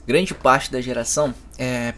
grande parte da geração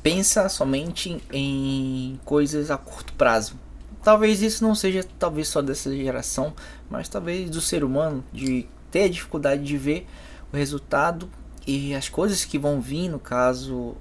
pensa somente em coisas a curto prazo. Talvez isso não seja talvez só dessa geração, mas talvez do ser humano, de ter a dificuldade de ver o resultado e as coisas que vão vir, no caso,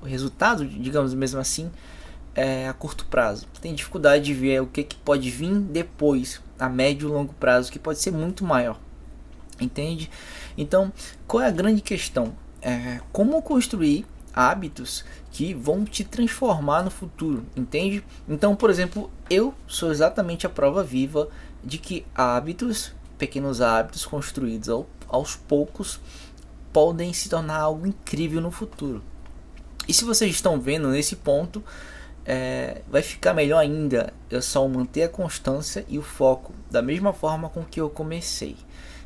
o resultado, digamos mesmo assim, a curto prazo. Tem dificuldade de ver o que pode vir depois, a médio e longo prazo, que pode ser muito maior. Entende? Então, qual é a grande questão? Como construir hábitos que vão te transformar no futuro, entende? Então, por exemplo, eu sou exatamente a prova viva de que hábitos, pequenos hábitos construídos aos poucos, podem se tornar algo incrível no futuro. E se vocês estão vendo nesse ponto, vai ficar melhor ainda. Eu só manter a constância e o foco da mesma forma com que eu comecei.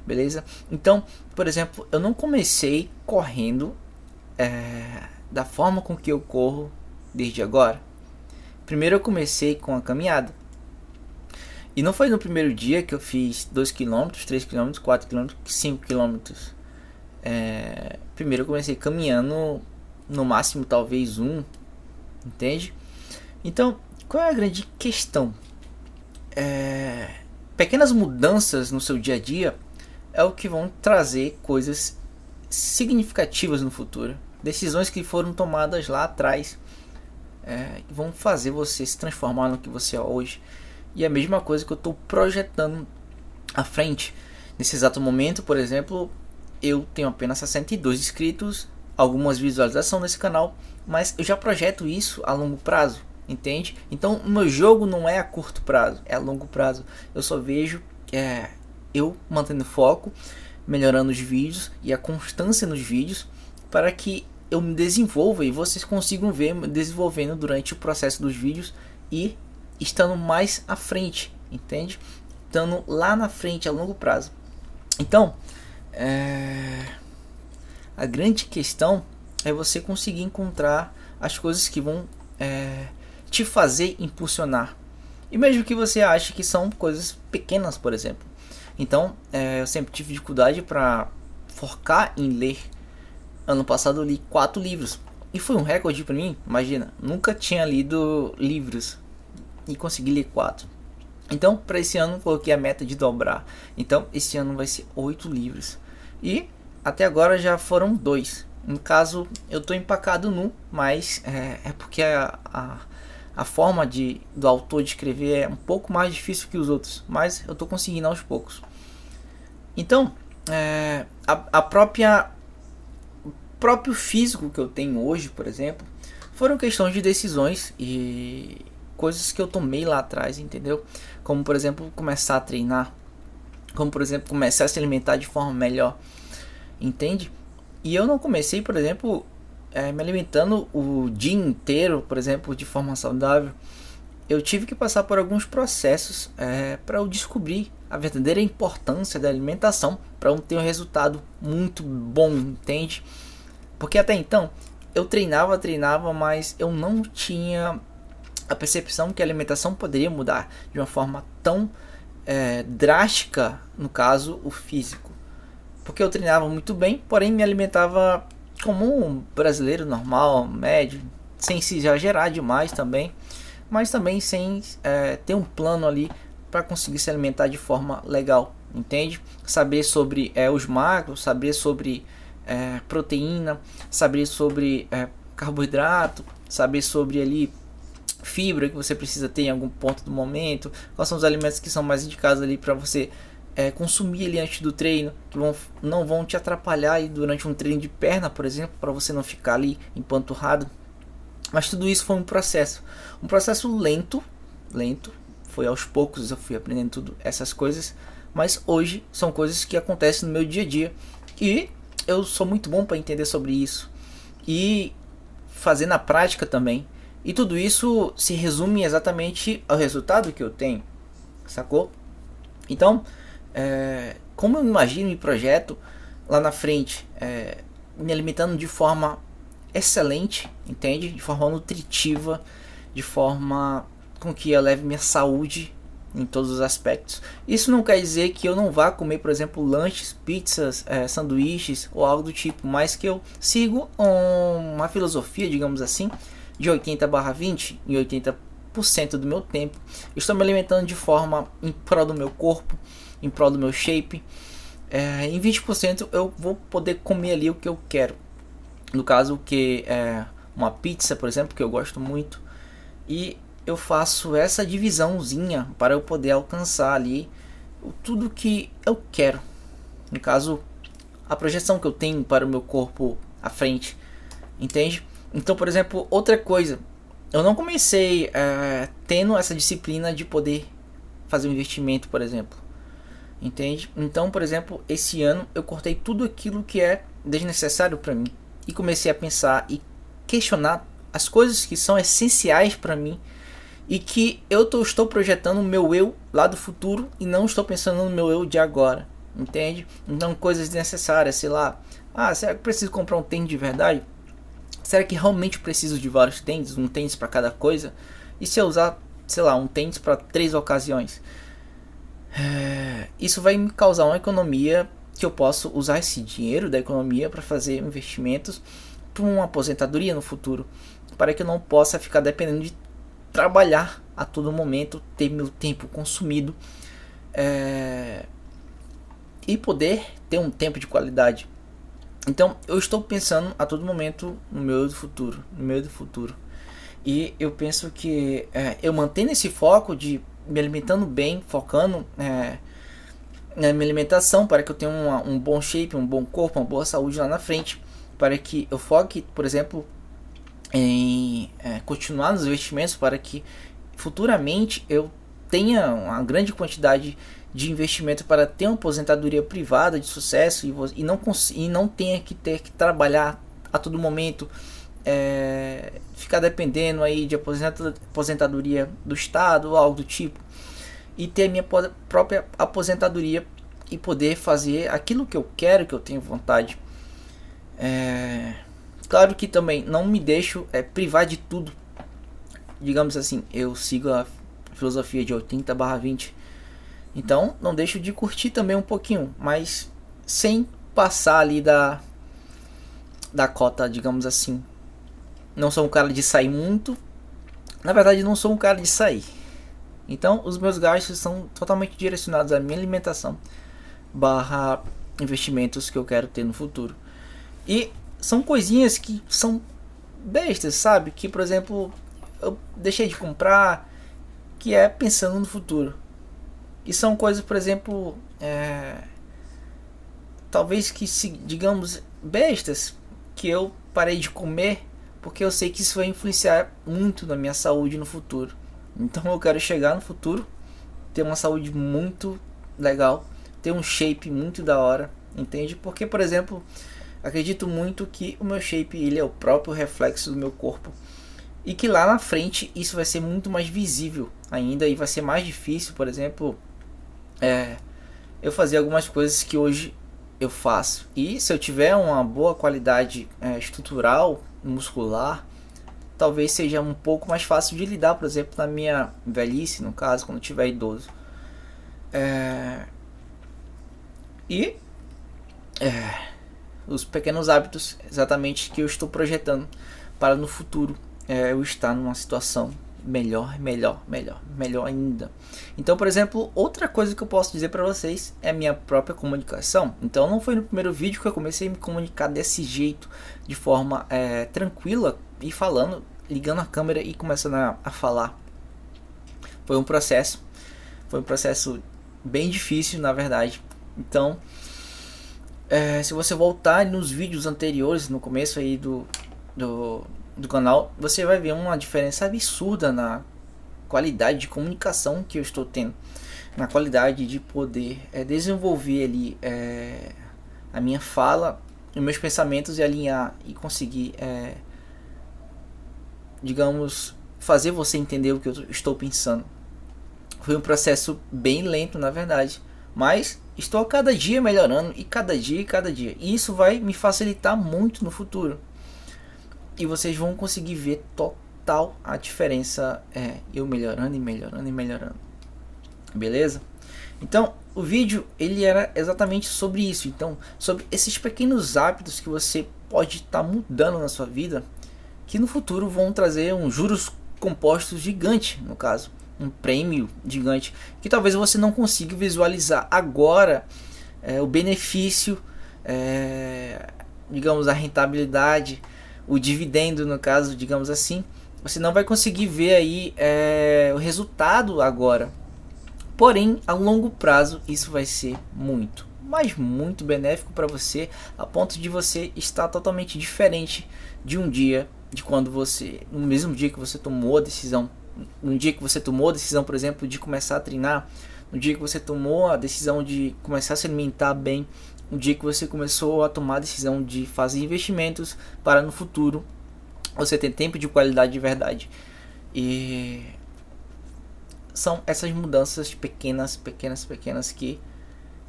Beleza? Então, por exemplo, eu não comecei correndo da forma com que eu corro desde agora. Primeiro eu comecei com a caminhada. E não foi no primeiro dia que eu fiz 2 km, 3 km, 4 km, 5 km. Primeiro eu comecei caminhando, no máximo talvez entende? Então, qual é a grande questão? Pequenas mudanças no seu dia a dia é o que vão trazer coisas significativas no futuro. Decisões que foram tomadas lá atrás vão fazer você se transformar no que você é hoje. E é a mesma coisa que eu estou projetando à frente. Nesse exato momento, por exemplo, eu tenho apenas 62 inscritos, algumas visualizações nesse canal, mas eu já projeto isso a longo prazo, entende? Então o meu jogo não é a curto prazo, é a longo prazo. Eu só vejo eu mantendo foco, melhorando os vídeos e a constância nos vídeos para que eu me desenvolva e vocês consigam ver me desenvolvendo durante o processo dos vídeos e estando mais à frente, entende? Estando lá na frente a longo prazo. Então, a grande questão é você conseguir encontrar as coisas que vão te fazer impulsionar. E mesmo que você ache que são coisas pequenas, por exemplo. Então, eu sempre tive dificuldade para focar em ler. Ano passado eu li 4 livros. E foi um recorde para mim, imagina. Nunca tinha lido livros e consegui ler 4. Então, para esse ano, coloquei a meta de dobrar. Então, esse ano vai ser 8 livros. E até agora já foram 2. No caso, eu estou empacado mas é porque a forma do autor de escrever é um pouco mais difícil que os outros. Mas eu estou conseguindo aos poucos. Então, o próprio físico que eu tenho hoje, por exemplo, foram questões de decisões e coisas que eu tomei lá atrás, entendeu? Como, por exemplo, começar a treinar. Como, por exemplo, começar a se alimentar de forma melhor. Entende? E eu não comecei, por exemplo, me alimentando o dia inteiro, por exemplo, de forma saudável. Eu tive que passar por alguns processos para eu descobrir a verdadeira importância da alimentação para eu ter um resultado muito bom, entende? Porque até então eu treinava, mas eu não tinha a percepção que a alimentação poderia mudar de uma forma tão drástica, no caso, o físico. Porque eu treinava muito bem, porém me alimentava como um brasileiro normal, médio, sem se exagerar demais também, mas também sem ter um plano ali para conseguir se alimentar de forma legal, entende? Saber sobre os macros, saber sobre proteína, saber sobre carboidrato, saber sobre ali fibra que você precisa ter em algum ponto do momento, quais são os alimentos que são mais indicados ali para você consumir ali antes do treino, que não vão te atrapalhar aí durante um treino de perna, por exemplo, para você não ficar ali empanturrado. Mas tudo isso foi um processo lento, foi aos poucos eu fui aprendendo tudo essas coisas, mas hoje são coisas que acontecem no meu dia a dia e eu sou muito bom para entender sobre isso e fazer na prática também. E tudo isso se resume exatamente ao resultado que eu tenho, sacou? Então, como eu imagino e projeto lá na frente, me alimentando de forma excelente, entende? De forma nutritiva, de forma com que eu leve minha saúde em todos os aspectos. Isso não quer dizer que eu não vá comer, por exemplo, lanches, pizzas, sanduíches ou algo do tipo, mas que eu sigo uma filosofia, digamos assim, de 80/20. Em 80% do meu tempo estou me alimentando de forma em prol do meu corpo, em prol do meu shape. Em 20% eu vou poder comer ali o que eu quero. No caso, que é uma pizza, por exemplo, que eu gosto muito. E eu faço essa divisãozinha para eu poder alcançar ali tudo que eu quero. No caso, a projeção que eu tenho para o meu corpo à frente, entende? Então, por exemplo, outra coisa, eu não comecei tendo essa disciplina de poder fazer um investimento, por exemplo, entende? Então, por exemplo, esse ano eu cortei tudo aquilo que é desnecessário para mim e comecei a pensar e questionar as coisas que são essenciais para mim e que eu estou projetando o meu eu lá do futuro e não estou pensando no meu eu de agora, entende? Então, coisas desnecessárias, sei lá, será que eu preciso comprar um tênis de verdade? Será que realmente preciso de vários tênis, um tênis para cada coisa? E se eu usar, sei lá, um tênis para 3 ocasiões? Isso vai me causar uma economia que eu posso usar esse dinheiro da economia para fazer investimentos para uma aposentadoria no futuro, para que eu não possa ficar dependendo de trabalhar a todo momento, ter meu tempo consumido e poder ter um tempo de qualidade. Então eu estou pensando a todo momento no meu do futuro, e eu penso que eu mantendo esse foco de me alimentando bem, focando na minha alimentação para que eu tenha um bom shape, um bom corpo, uma boa saúde lá na frente, para que eu foque, por exemplo, em continuar nos investimentos para que futuramente eu tenha uma grande quantidade de investimento para ter uma aposentadoria privada de sucesso e não tenha que ter que trabalhar a todo momento, ficar dependendo aí de aposentadoria do Estado ou algo do tipo, e ter a minha própria aposentadoria e poder fazer aquilo que eu quero, que eu tenho vontade. Claro que também não me deixo privar de tudo. Digamos assim, eu sigo a filosofia de 80/20. Então não deixo de curtir também um pouquinho, mas sem passar ali da cota, digamos assim. Não sou um cara de sair muito. Na verdade, não sou um cara de sair. Então os meus gastos são totalmente direcionados à minha alimentação barra investimentos que eu quero ter no futuro. E são coisinhas que são bestas, sabe? Que, por exemplo, eu deixei de comprar, que é pensando no futuro. E são coisas, por exemplo, talvez que, digamos, bestas, que eu parei de comer, porque eu sei que isso vai influenciar muito na minha saúde no futuro. Então eu quero chegar no futuro, ter uma saúde muito legal, ter um shape muito da hora, entende? Porque, por exemplo, acredito muito que o meu shape ele é o próprio reflexo do meu corpo e que lá na frente isso vai ser muito mais visível ainda e vai ser mais difícil, por exemplo, eu fazer algumas coisas que hoje eu faço. E se eu tiver uma boa qualidade estrutural, muscular, talvez seja um pouco mais fácil de lidar, por exemplo, na minha velhice, no caso, quando eu tiver idoso. Os pequenos hábitos exatamente que eu estou projetando para no futuro eu estar numa situação melhor ainda. Então, por exemplo, outra coisa que eu posso dizer para vocês é a minha própria comunicação. Então não foi no primeiro vídeo que eu comecei a me comunicar desse jeito, de forma tranquila e falando, ligando a câmera e começando a falar. Foi um processo bem difícil, na verdade. Então se você voltar nos vídeos anteriores, no começo aí do canal, você vai ver uma diferença absurda na qualidade de comunicação que eu estou tendo, na qualidade de poder desenvolver ali a minha fala, os meus pensamentos e alinhar e conseguir, digamos, fazer você entender o que eu estou pensando. Foi um processo bem lento, na verdade, mas estou a cada dia melhorando e cada dia. E isso vai me facilitar muito no futuro. E vocês vão conseguir ver total a diferença, eu melhorando. beleza? Então o vídeo ele era exatamente sobre isso, então sobre esses pequenos hábitos que você pode estar mudando na sua vida, que no futuro vão trazer um juros compostos gigante, no caso, um prêmio gigante, que talvez você não consiga visualizar agora o benefício, digamos a rentabilidade, o dividendo no caso, digamos assim, você não vai conseguir ver aí o resultado agora. Porém, a longo prazo isso vai ser muito, mas muito benéfico para você, a ponto de você estar totalmente diferente de um dia, de quando você, no mesmo dia que você tomou a decisão, no dia que você tomou a decisão, por exemplo, de começar a treinar, no dia que você tomou a decisão de começar a se alimentar bem, no dia que você começou a tomar a decisão de fazer investimentos para no futuro você ter tempo de qualidade de verdade. E são essas mudanças pequenas que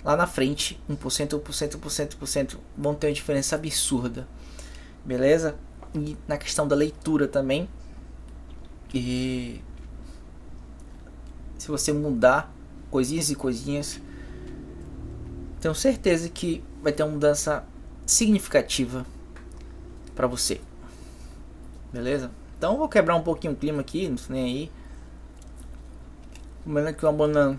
lá na frente 1% vão ter uma diferença absurda, beleza? E na questão da leitura também, e se você mudar coisinhas e coisinhas, tenho certeza que vai ter uma mudança significativa para você, beleza? Então vou quebrar um pouquinho o clima aqui, não sei nem aí. Comendo aqui uma banana.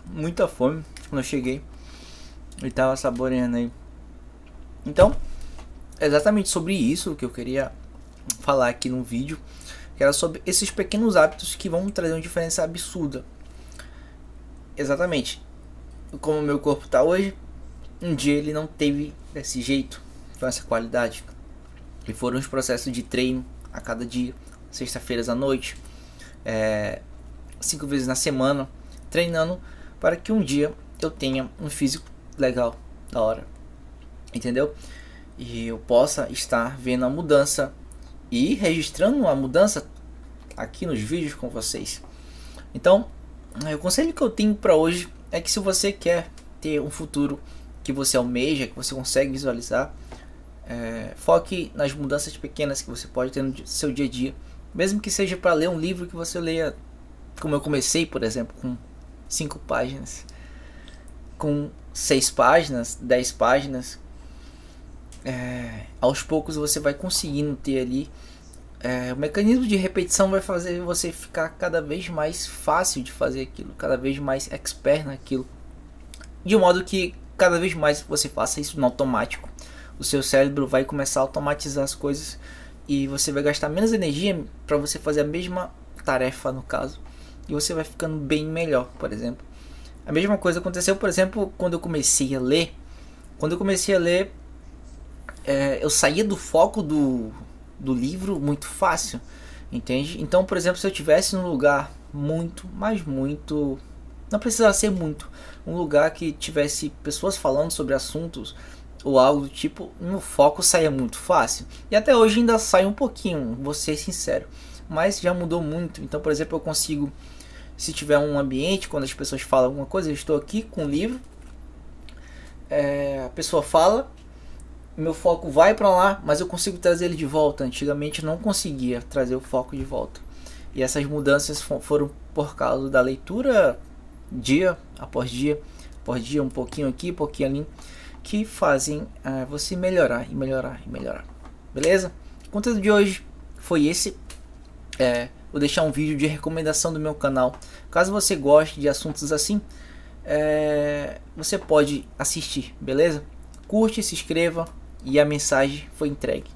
Muita fome quando eu cheguei e tava saboreando aí. Então, é exatamente sobre isso que eu queria falar aqui no vídeo, que era sobre esses pequenos hábitos que vão trazer uma diferença absurda. Exatamente como o meu corpo tá hoje, um dia ele não teve desse jeito, com essa qualidade. E foram os processos de treino a cada dia, sexta-feiras à noite, 5 vezes na semana, treinando para que um dia eu tenha um físico legal, da hora, entendeu? E eu possa estar vendo a mudança e registrando a mudança aqui nos vídeos com vocês. Então, o conselho que eu tenho para hoje é que se você quer ter um futuro que você almeja, que você consegue visualizar, foque nas mudanças pequenas que você pode ter no seu dia a dia, mesmo que seja para ler um livro que você leia, como eu comecei, por exemplo, com 5 páginas, com 6 páginas, 10 páginas, aos poucos você vai conseguindo ter ali, o mecanismo de repetição vai fazer você ficar cada vez mais fácil de fazer aquilo, cada vez mais expert naquilo, de modo que cada vez mais você faça isso no automático. O seu cérebro vai começar a automatizar as coisas e você vai gastar menos energia para você fazer a mesma tarefa, no caso, e você vai ficando bem melhor. Por exemplo, a mesma coisa aconteceu, por exemplo, quando eu comecei a ler. Eu saía do foco do livro muito fácil, entende? Então, por exemplo, se eu tivesse num lugar muito, mas muito, não precisava ser muito, um lugar que tivesse pessoas falando sobre assuntos ou algo do tipo, no foco saia muito fácil. E até hoje ainda sai um pouquinho, vou ser sincero, mas já mudou muito. Então, por exemplo, eu consigo, se tiver um ambiente, quando as pessoas falam alguma coisa, eu estou aqui com o livro, a pessoa fala, meu foco vai para lá, mas eu consigo trazer ele de volta. Antigamente eu não conseguia trazer o foco de volta. E essas mudanças foram por causa da leitura dia após dia, um pouquinho aqui, um pouquinho ali, que fazem você melhorar e melhorar e melhorar. Beleza? O conteúdo de hoje foi esse. Vou deixar um vídeo de recomendação do meu canal. Caso você goste de assuntos assim, você pode assistir, beleza? Curte, se inscreva e a mensagem foi entregue.